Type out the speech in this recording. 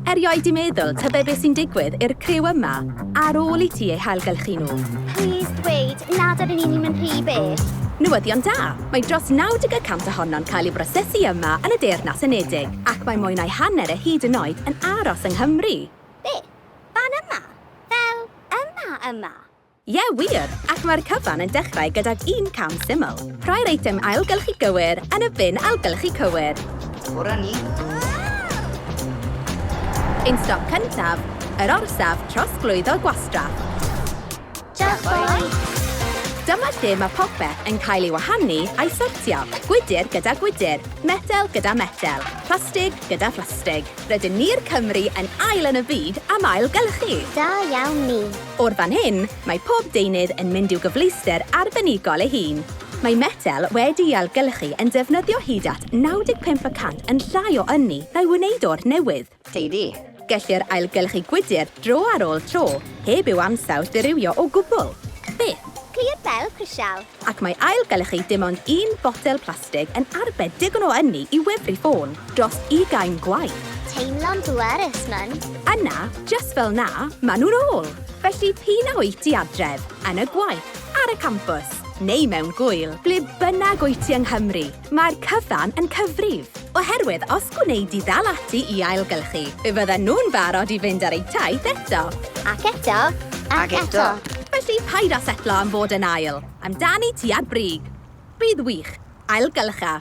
Erioed I meddwl tybed beth sy'n digwydd i'r criw yma ar ôl I ti eu hailgylchu nhw. Please dweud, nad ydyn ni'n mynd rhy beth. Newyddion da, mae dros 90% ohono'n cael ei brosesu yma yn y Deyrnas Unedig, ac mae mwy na'i hanner y hyd yn oed yn aros yng Nghymru. Be? Fan yma? Fel yma? Ie, wir, ac mae'r cyfan yn dechrau gydag un cam syml. Rhoi'r eitem ailgylchu gywir yn y bin ailgylchu cywir. Bore ni. Ein stop cyntaf, yr orsaf trosglwyddo gwastraff. Diolch boi. Dyma lle mae popeth yn cael ei wahanu a'i sortio. Gwydyr gyda gwydyr, metel gyda metel, plastig gyda plastig. Rydyn ni'r Cymru yn ail yn y byd am ailgylchu. Da iawn ni. O'r fan hyn, mae pob deunydd yn mynd i'w gyfleuster arbenigol ei hun. Mae metel wedi ei ailgylchu yn defnyddio hyd at 95% yn llai o ynni na'i wneud o'r newydd. Teidi. Gellir ailgylchu gwydyr dro ar ôl tro, heb i'w ansawdd dirywio o gwbl. Beth? Clir bel crisial. Ac mae ailgylchu dim ond un botel plastig yn arbed digon o ynni I wefru ffôn dros 20 gwaith. Teimlo'n bwerus, man. Yna, just fel na, maen nhw'n ôl. Felly p'un a wyt ti adref, yn y gwaith, ar y campws, neu mewn gwyl, ble bynnag wyt ti yng Nghymru, mae'r cyfan yn cyfrif. Oherwydd, os gwneud I ddal ati I ailgylchu, fe fydden nhw'n barod I fynd ar eu taith eto. Ac eto. Ac eto. Felly paid â setlo am fod yn ail, amdani ti ar brig. Bydd wych, ailgylcha.